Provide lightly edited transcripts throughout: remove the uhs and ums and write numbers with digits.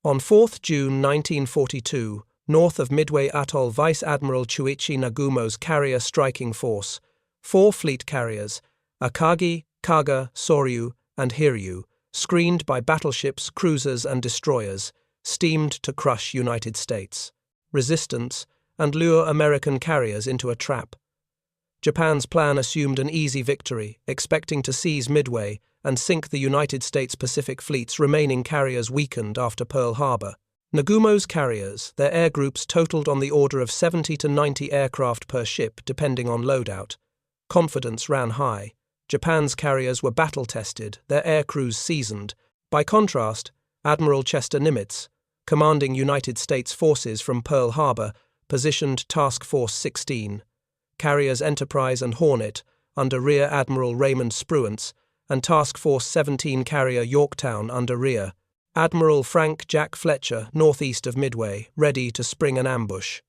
On 4th June 1942, north of Midway Atoll, Vice Admiral Chuichi Nagumo's carrier striking force, 4 fleet carriers, Akagi, Kaga, Soryu, and Hiryu, screened by battleships, cruisers, and destroyers, steamed to crush United States resistance and lure American carriers into a trap. Japan's plan assumed an easy victory, expecting to seize Midway and sink the United States Pacific Fleet's remaining carriers weakened after Pearl Harbor. Nagumo's carriers, their air groups totaled on the order of 70 to 90 aircraft per ship, depending on loadout. Confidence ran high. Japan's carriers were battle-tested, their air crews seasoned. By contrast, Admiral Chester Nimitz, commanding United States forces from Pearl Harbor, positioned Task Force 16, carriers Enterprise and Hornet, under Rear Admiral Raymond Spruance, and Task Force 17 carrier Yorktown under Rear Admiral Frank Jack Fletcher, northeast of Midway, ready to spring an ambush.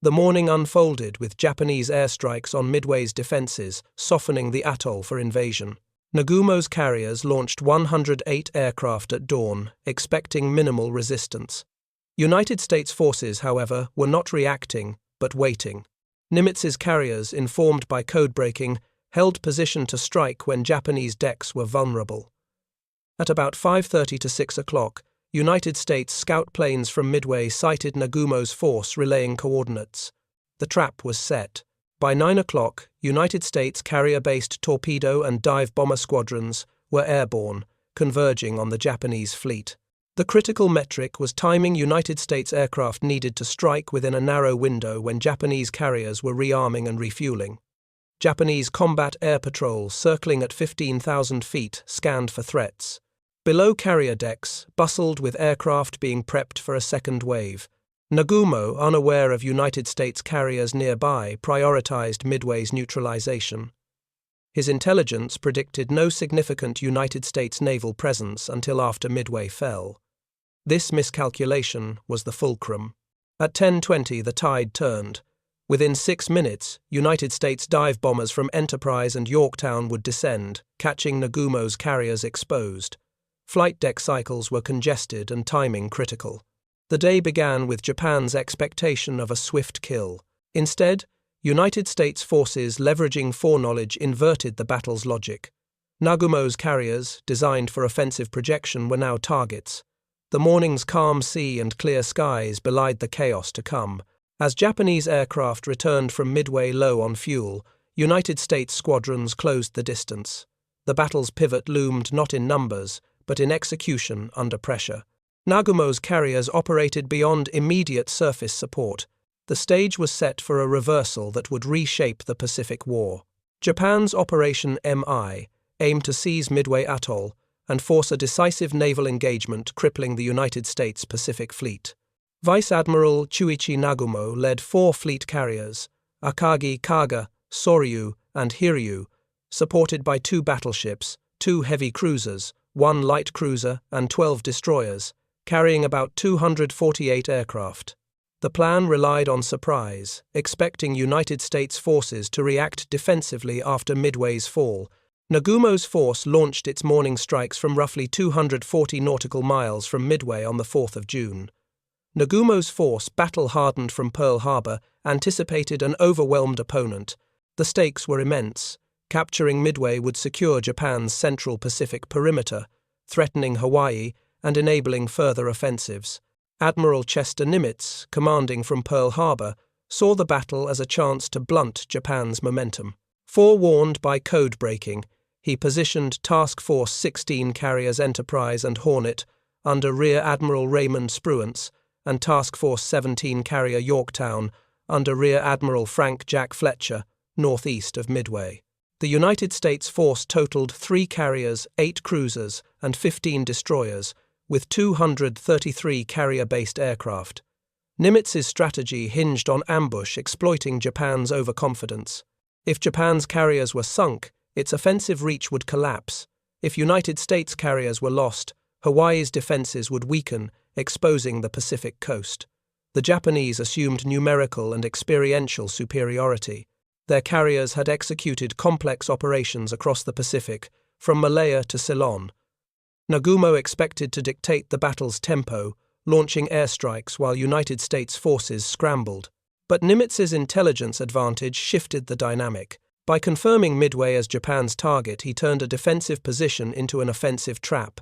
The morning unfolded with Japanese airstrikes on Midway's defenses, softening the atoll for invasion. Nagumo's carriers launched 108 aircraft at dawn, expecting minimal resistance. United States forces, however, were not reacting, but waiting. Nimitz's carriers, informed by codebreaking, held position to strike when Japanese decks were vulnerable. At about 5:30 to 6 o'clock, United States scout planes from Midway sighted Nagumo's force relaying coordinates. The trap was set. By 9 o'clock, United States carrier-based torpedo and dive bomber squadrons were airborne, converging on the Japanese fleet. The critical metric was timing United States aircraft needed to strike within a narrow window when Japanese carriers were rearming and refueling. Japanese combat air patrols circling at 15,000 feet scanned for threats. Below carrier decks, bustled with aircraft being prepped for a second wave. Nagumo, unaware of United States carriers nearby, prioritized Midway's neutralization. His intelligence predicted no significant United States naval presence until after Midway fell. This miscalculation was the fulcrum. At 10:20, the tide turned. Within 6 minutes, United States dive bombers from Enterprise and Yorktown would descend, catching Nagumo's carriers exposed. Flight deck cycles were congested and timing critical. The day began with Japan's expectation of a swift kill. Instead, United States forces leveraging foreknowledge inverted the battle's logic. Nagumo's carriers, designed for offensive projection, were now targets. The morning's calm sea and clear skies belied the chaos to come. As Japanese aircraft returned from Midway low on fuel, United States squadrons closed the distance. The battle's pivot loomed not in numbers, but in execution under pressure. Nagumo's carriers operated beyond immediate surface support. The stage was set for a reversal that would reshape the Pacific War. Japan's Operation MI aimed to seize Midway Atoll and force a decisive naval engagement crippling the United States Pacific Fleet. Vice Admiral Chuichi Nagumo led 4 fleet carriers, Akagi, Kaga, Soryu, and Hiryu, supported by 2 battleships, 2 heavy cruisers, 1 light cruiser, and 12 destroyers, carrying about 248 aircraft. The plan relied on surprise, expecting United States forces to react defensively after Midway's fall. Nagumo's force launched its morning strikes from roughly 240 nautical miles from Midway on the 4th of June. Nagumo's force, battle-hardened from Pearl Harbor, anticipated an overwhelmed opponent. The stakes were immense. Capturing Midway would secure Japan's central Pacific perimeter, threatening Hawaii and enabling further offensives. Admiral Chester Nimitz, commanding from Pearl Harbor, saw the battle as a chance to blunt Japan's momentum. Forewarned by codebreaking, he positioned Task Force 16 carriers Enterprise and Hornet under Rear Admiral Raymond Spruance and Task Force 17 carrier Yorktown under Rear Admiral Frank Jack Fletcher, northeast of Midway. The United States force totaled 3 carriers, 8 cruisers, and 15 destroyers, with 233 carrier-based aircraft. Nimitz's strategy hinged on ambush, exploiting Japan's overconfidence. If Japan's carriers were sunk, its offensive reach would collapse. If United States carriers were lost, Hawaii's defenses would weaken, exposing the Pacific coast. The Japanese assumed numerical and experiential superiority. Their carriers had executed complex operations across the Pacific, from Malaya to Ceylon. Nagumo expected to dictate the battle's tempo, launching airstrikes while United States forces scrambled. But Nimitz's intelligence advantage shifted the dynamic. By confirming Midway as Japan's target, he turned a defensive position into an offensive trap.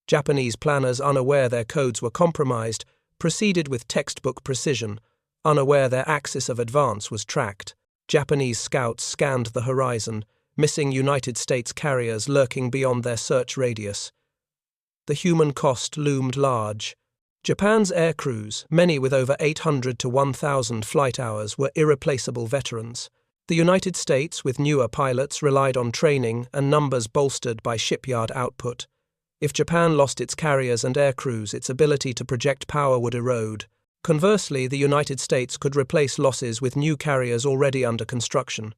Japanese planners, unaware their codes were compromised, proceeded with textbook precision, unaware their axis of advance was tracked. Japanese scouts scanned the horizon, missing United States carriers lurking beyond their search radius. The human cost loomed large. Japan's aircrews, many with over 800 to 1,000 flight hours, were irreplaceable veterans. The United States, with newer pilots, relied on training and numbers bolstered by shipyard output. If Japan lost its carriers and aircrews, its ability to project power would erode. Conversely, the United States could replace losses with new carriers already under construction.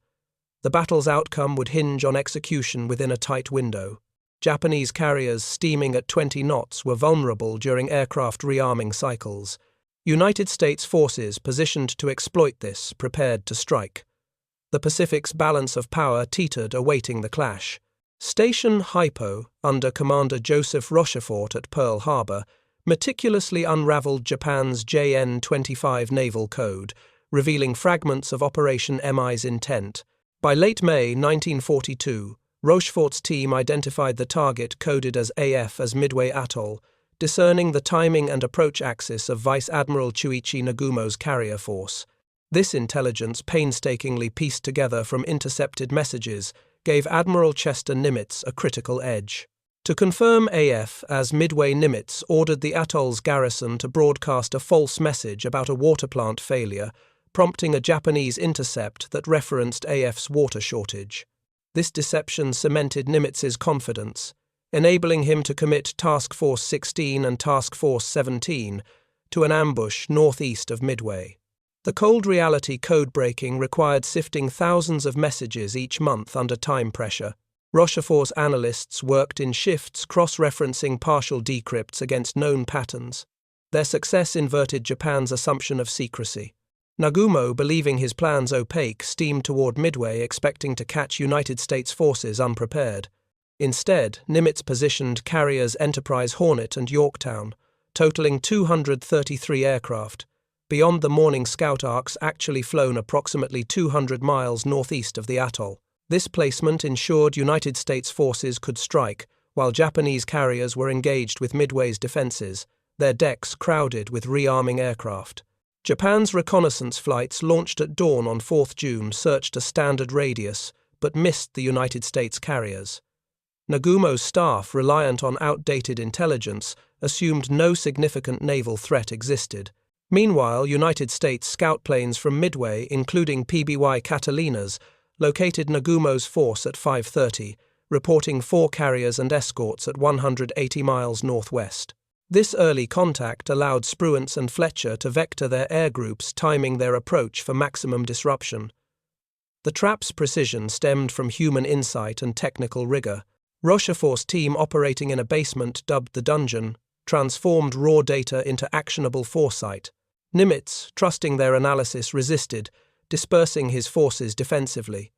The battle's outcome would hinge on execution within a tight window. Japanese carriers steaming at 20 knots were vulnerable during aircraft rearming cycles. United States forces positioned to exploit this, prepared to strike. The Pacific's balance of power teetered, awaiting the clash. Station HYPO, under Commander Joseph Rochefort at Pearl Harbor, meticulously unraveled Japan's JN-25 naval code, revealing fragments of Operation MI's intent. By late May 1942, Rochefort's team identified the target, coded as AF as Midway Atoll, discerning the timing and approach axis of Vice Admiral Chuichi Nagumo's carrier force. This intelligence, painstakingly pieced together from intercepted messages, gave Admiral Chester Nimitz a critical edge. To confirm AF as Midway, Nimitz ordered the atoll's garrison to broadcast a false message about a water plant failure, prompting a Japanese intercept that referenced AF's water shortage. This deception cemented Nimitz's confidence, enabling him to commit Task Force 16 and Task Force 17 to an ambush northeast of Midway. The cold reality codebreaking required sifting thousands of messages each month under time pressure. Rochefort's analysts worked in shifts, cross-referencing partial decrypts against known patterns. Their success inverted Japan's assumption of secrecy. Nagumo, believing his plans opaque, steamed toward Midway, expecting to catch United States forces unprepared. Instead, Nimitz positioned carriers Enterprise, Hornet, and Yorktown, totaling 233 aircraft, beyond the morning scout arcs actually flown approximately 200 miles northeast of the atoll. This placement ensured United States forces could strike, while Japanese carriers were engaged with Midway's defenses, their decks crowded with rearming aircraft. Japan's reconnaissance flights, launched at dawn on 4 June, searched a standard radius, but missed the United States carriers. Nagumo's staff, reliant on outdated intelligence, assumed no significant naval threat existed. Meanwhile, United States scout planes from Midway, including PBY Catalinas, located Nagumo's force at 5:30, reporting 4 carriers and escorts at 180 miles northwest. This early contact allowed Spruance and Fletcher to vector their air groups, timing their approach for maximum disruption. The trap's precision stemmed from human insight and technical rigor. Rochefort's team, operating in a basement dubbed the Dungeon, transformed raw data into actionable foresight. Nimitz, trusting their analysis, resisted, dispersing his forces defensively.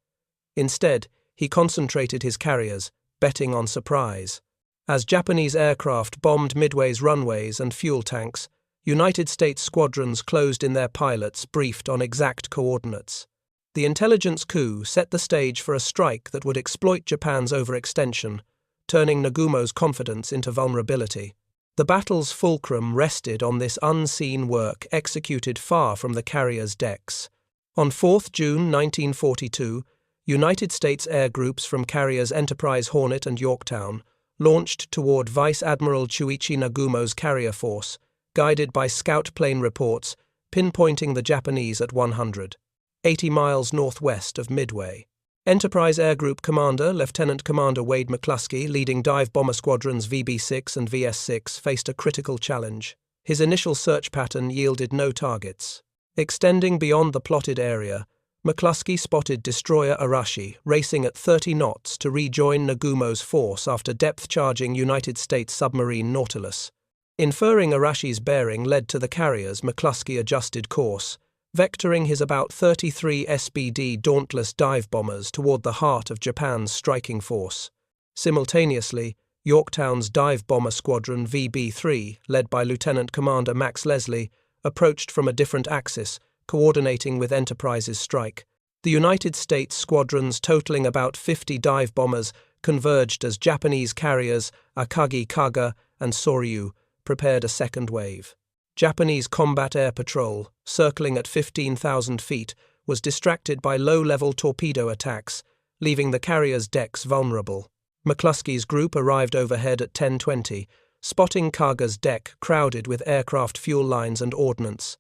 Instead, he concentrated his carriers, betting on surprise. As Japanese aircraft bombed Midway's runways and fuel tanks, United States squadrons closed in their pilots, briefed on exact coordinates. The intelligence coup set the stage for a strike that would exploit Japan's overextension, turning Nagumo's confidence into vulnerability. The battle's fulcrum rested on this unseen work executed far from the carrier's decks. On 4 June 1942, United States air groups from carriers Enterprise, Hornet, and Yorktown launched toward Vice Admiral Chuichi Nagumo's carrier force, guided by scout plane reports pinpointing the Japanese at 180 miles northwest of Midway. Enterprise Air Group Commander Lieutenant Commander Wade McClusky, leading dive bomber squadrons VB-6 and VS-6, faced a critical challenge. His initial search pattern yielded no targets. Extending beyond the plotted area, McClusky spotted destroyer Arashi racing at 30 knots to rejoin Nagumo's force after depth-charging United States submarine Nautilus. Inferring Arashi's bearing led to the carriers, McClusky adjusted course, vectoring his about 33 SBD Dauntless dive bombers toward the heart of Japan's striking force. Simultaneously, Yorktown's dive bomber squadron VB-3, led by Lieutenant Commander Max Leslie, approached from a different axis, coordinating with Enterprise's strike. The United States squadrons, totaling about 50 dive bombers, converged as Japanese carriers Akagi, Kaga, and Soryu prepared a second wave. Japanese combat air patrol, circling at 15,000 feet, was distracted by low-level torpedo attacks, leaving the carrier's decks vulnerable. McClusky's group arrived overhead at 10:20, spotting Kaga's deck crowded with aircraft fuel lines and ordnance.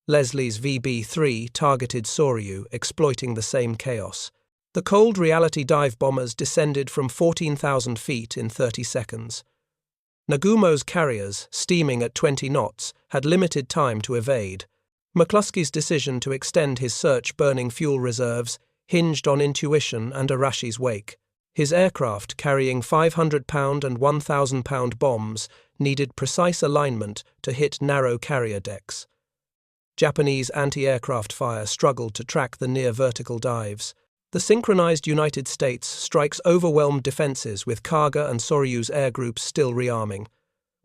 Leslie's VB-3 targeted Soryu, exploiting the same chaos. The cold reality dive bombers descended from 14,000 feet in 30 seconds. Nagumo's carriers, steaming at 20 knots, had limited time to evade. McClusky's decision to extend his search-burning fuel reserves hinged on intuition and Arashi's wake. His aircraft, carrying 500-pound and 1,000-pound bombs, needed precise alignment to hit narrow carrier decks. Japanese anti-aircraft fire struggled to track the near-vertical dives. The synchronized United States strikes overwhelmed defenses with Kaga and Soryu's air groups still rearming.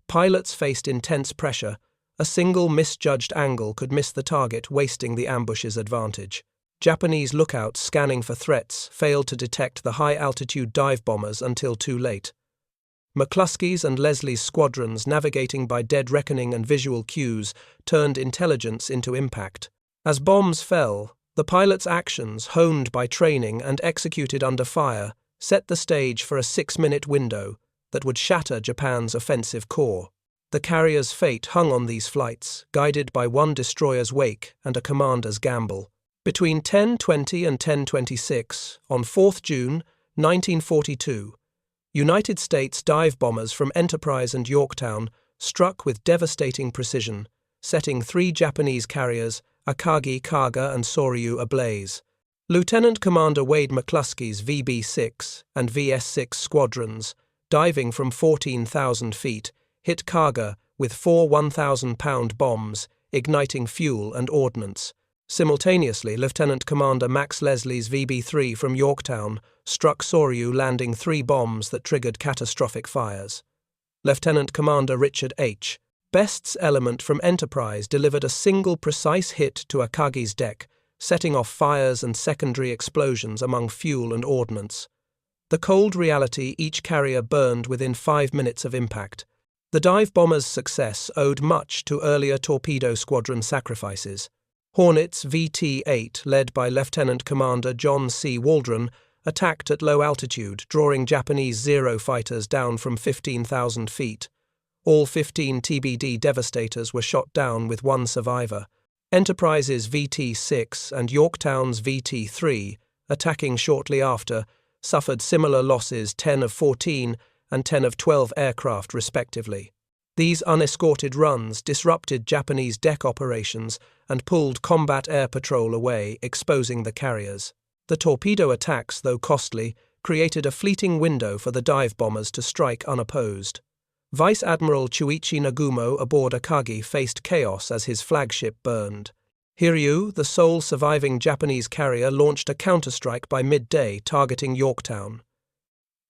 Pilots faced intense pressure. A single misjudged angle could miss the target, wasting the ambush's advantage. Japanese lookouts scanning for threats failed to detect the high-altitude dive bombers until too late. McClusky's and Leslie's squadrons, navigating by dead reckoning and visual cues, turned intelligence into impact. As bombs fell, the pilots' actions, honed by training and executed under fire, set the stage for a 6-minute window that would shatter Japan's offensive core. The carrier's fate hung on these flights, guided by one destroyer's wake and a commander's gamble. Between 10:20 and 10:26, on 4th June, 1942, United States dive bombers from Enterprise and Yorktown struck with devastating precision, setting 3 Japanese carriers, Akagi, Kaga, and Soryu, ablaze. Lieutenant Commander Wade McClusky's VB-6 and VS-6 squadrons, diving from 14,000 feet, hit Kaga with 4 1,000-pound bombs, igniting fuel and ordnance. Simultaneously, Lieutenant Commander Max Leslie's VB-3 from Yorktown struck Soryu, landing 3 bombs that triggered catastrophic fires. Lieutenant Commander Richard H. Best's element from Enterprise delivered a single precise hit to Akagi's deck, setting off fires and secondary explosions among fuel and ordnance. The cold reality, each carrier burned within 5 minutes of impact. The dive bombers' success owed much to earlier torpedo squadron sacrifices. Hornet's VT-8, led by Lieutenant Commander John C. Waldron, attacked at low altitude, drawing Japanese Zero fighters down from 15,000 feet. All 15 TBD Devastators were shot down with 1 survivor. Enterprise's VT-6 and Yorktown's VT-3, attacking shortly after, suffered similar losses, 10 of 14 and 10 of 12 aircraft respectively. These unescorted runs disrupted Japanese deck operations and pulled combat air patrol away, exposing the carriers. The torpedo attacks, though costly, created a fleeting window for the dive bombers to strike unopposed. Vice Admiral Chuichi Nagumo aboard Akagi faced chaos as his flagship burned. Hiryu, the sole surviving Japanese carrier, launched a counterstrike by midday targeting Yorktown.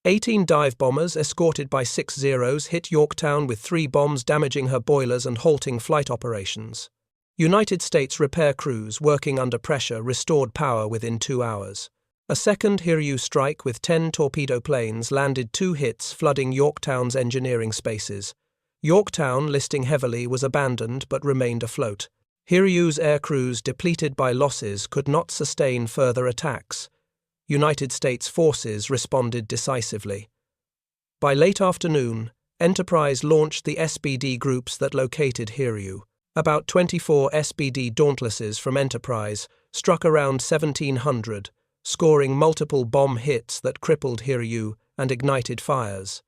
18 dive bombers, escorted by 6 Zeros, hit Yorktown with 3 bombs, damaging her boilers and halting flight operations. United States repair crews, working under pressure, restored power within 2 hours. A second Hiryu strike with 10 torpedo planes landed 2 hits, flooding Yorktown's engineering spaces. Yorktown, listing heavily, was abandoned but remained afloat. Hiryu's air crews, depleted by losses, could not sustain further attacks. United States forces responded decisively. By late afternoon, Enterprise launched the SBD groups that located Hiryu. About 24 SBD Dauntlesses from Enterprise struck around 1,700, scoring multiple bomb hits that crippled Hiryu and ignited fires.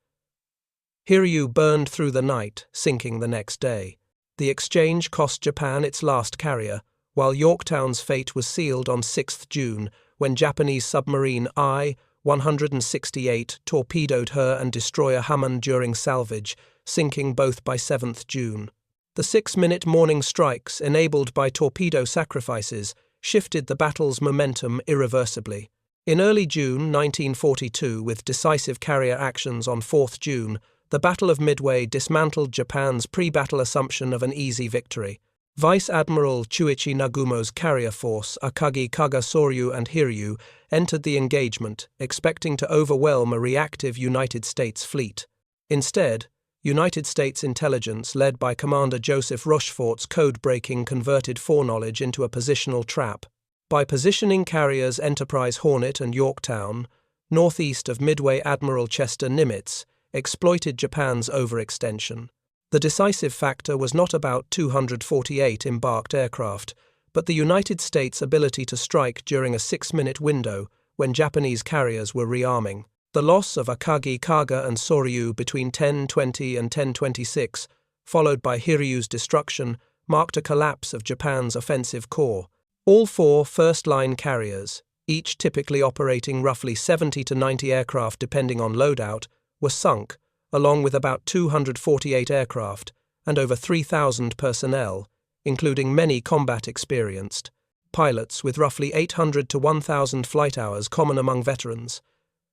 Hiryu burned through the night, sinking the next day. The exchange cost Japan its last carrier, while Yorktown's fate was sealed on 6th June when Japanese submarine I-168 torpedoed her and destroyer Hammond during salvage, sinking both by 7th June. The 6-minute morning strikes, enabled by torpedo sacrifices, shifted the battle's momentum irreversibly. In early June 1942, with decisive carrier actions on 4th June, the Battle of Midway dismantled Japan's pre-battle assumption of an easy victory. Vice Admiral Chuichi Nagumo's carrier force, Akagi, Kaga, Soryu and Hiryu, entered the engagement, expecting to overwhelm a reactive United States fleet. Instead, United States intelligence, led by Commander Joseph Rochefort's code-breaking, converted foreknowledge into a positional trap. By positioning carriers Enterprise, Hornet and Yorktown northeast of Midway, Admiral Chester Nimitz exploited Japan's overextension. The decisive factor was not about 248 embarked aircraft, but the United States' ability to strike during a 6-minute window when Japanese carriers were rearming. The loss of Akagi, Kaga and Soryu between 10:20 and 10:26, followed by Hiryu's destruction, marked a collapse of Japan's offensive corps. All 4 first-line carriers, each typically operating roughly 70 to 90 aircraft depending on loadout, were sunk, along with about 248 aircraft and over 3,000 personnel, including many combat-experienced pilots with roughly 800 to 1,000 flight hours common among veterans.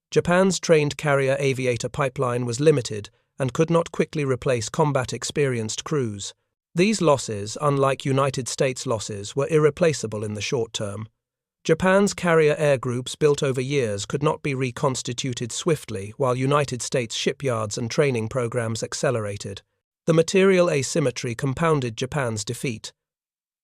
Japan's trained carrier aviator pipeline was limited and could not quickly replace combat-experienced crews. These losses, unlike United States losses, were irreplaceable in the short term. Japan's carrier air groups built over years could not be reconstituted swiftly, while United States shipyards and training programs accelerated. The material asymmetry compounded Japan's defeat.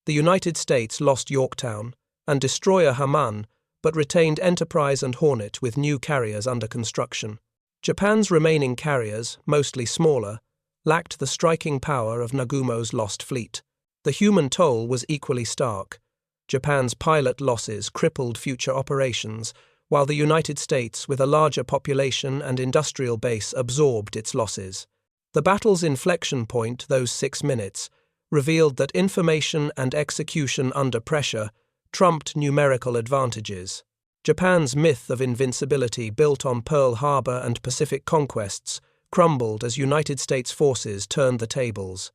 The United States lost Yorktown and destroyer Haman, but retained Enterprise and Hornet with new carriers under construction. Japan's remaining carriers, mostly smaller, lacked the striking power of Nagumo's lost fleet. The human toll was equally stark. Japan's pilot losses crippled future operations, while the United States, with a larger population and industrial base, absorbed its losses. The battle's inflection point, those 6 minutes, revealed that information and execution under pressure trumped numerical advantages. Japan's myth of invincibility, built on Pearl Harbor and Pacific conquests, crumbled as United States forces turned the tables.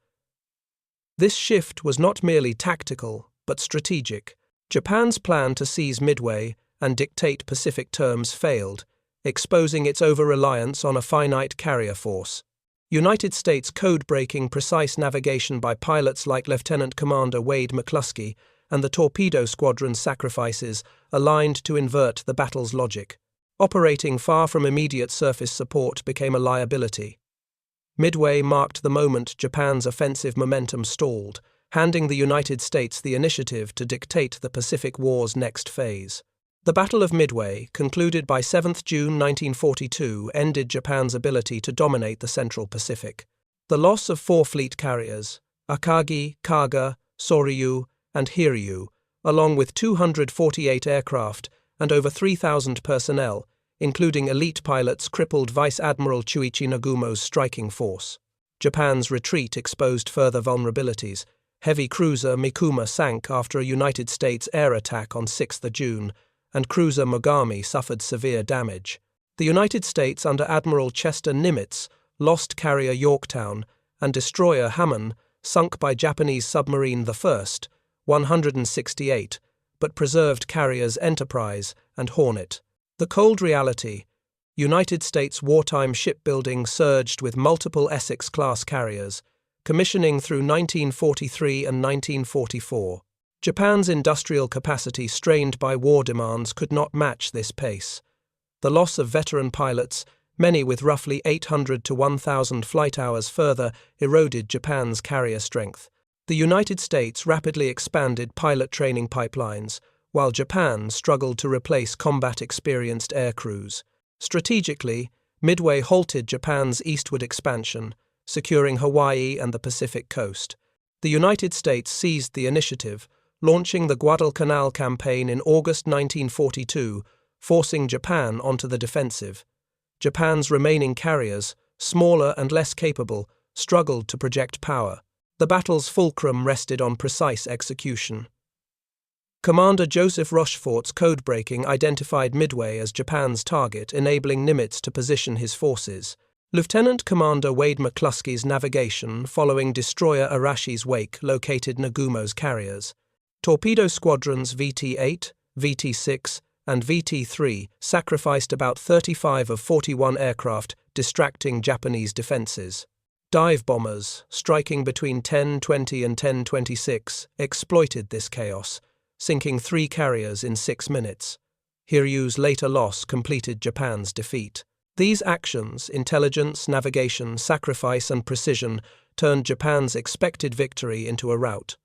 This shift was not merely tactical, but strategic. Japan's plan to seize Midway and dictate Pacific terms failed, exposing its over-reliance on a finite carrier force. United States code-breaking precise navigation by pilots like Lieutenant Commander Wade McClusky and the torpedo squadron's sacrifices aligned to invert the battle's logic. Operating far from immediate surface support became a liability. Midway marked the moment Japan's offensive momentum stalled, handing the United States the initiative to dictate the Pacific War's next phase. The Battle of Midway, concluded by 7th June 1942, ended Japan's ability to dominate the Central Pacific. The loss of 4 fleet carriers, Akagi, Kaga, Soryu, and Hiryu, along with 248 aircraft and over 3,000 personnel, including elite pilots, crippled Vice Admiral Chuichi Nagumo's striking force. Japan's retreat exposed further vulnerabilities. Heavy cruiser Mikuma sank after a United States air attack on 6th June, and cruiser Mogami suffered severe damage. The United States, under Admiral Chester Nimitz, lost carrier Yorktown, and destroyer Haman, sunk by Japanese submarine the 168, but preserved carriers Enterprise and Hornet. The cold reality: United States wartime shipbuilding surged with multiple Essex-class carriers, commissioning through 1943 and 1944. Japan's industrial capacity, strained by war demands, could not match this pace. The loss of veteran pilots, many with roughly 800 to 1,000 flight hours, further eroded Japan's carrier strength. The United States rapidly expanded pilot training pipelines, while Japan struggled to replace combat-experienced aircrews. Strategically, Midway halted Japan's eastward expansion, securing Hawaii and the Pacific coast. The United States seized the initiative, launching the Guadalcanal campaign in August 1942, forcing Japan onto the defensive. Japan's remaining carriers, smaller and less capable, struggled to project power. The battle's fulcrum rested on precise execution. Commander Joseph Rochefort's codebreaking identified Midway as Japan's target, enabling Nimitz to position his forces. Lieutenant Commander Wade McClusky's navigation following destroyer Arashi's wake located Nagumo's carriers. Torpedo squadrons VT-8, VT-6, and VT-3 sacrificed about 35 of 41 aircraft, distracting Japanese defenses. Dive bombers, striking between 10:20 and 10:26, exploited this chaos, sinking 3 carriers in 6 minutes. Hiryu's later loss completed Japan's defeat. These actions, intelligence, navigation, sacrifice, and precision, turned Japan's expected victory into a rout.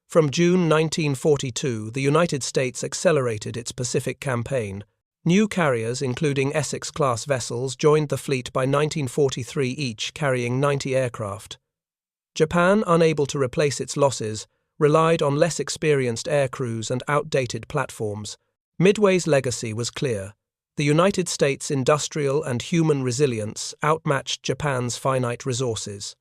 From June 1942, the United States accelerated its Pacific campaign. New carriers, including Essex-class vessels, joined the fleet by 1943, each carrying 90 aircraft. Japan, unable to replace its losses, relied on less experienced aircrews and outdated platforms. Midway's legacy was clear. The United States' industrial and human resilience outmatched Japan's finite resources.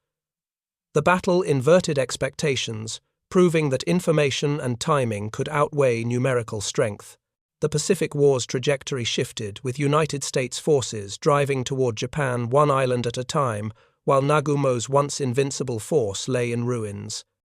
The battle inverted expectations, proving that information and timing could outweigh numerical strength. The Pacific War's trajectory shifted, with United States forces driving toward Japan one island at a time, while Nagumo's once invincible force lay in ruins.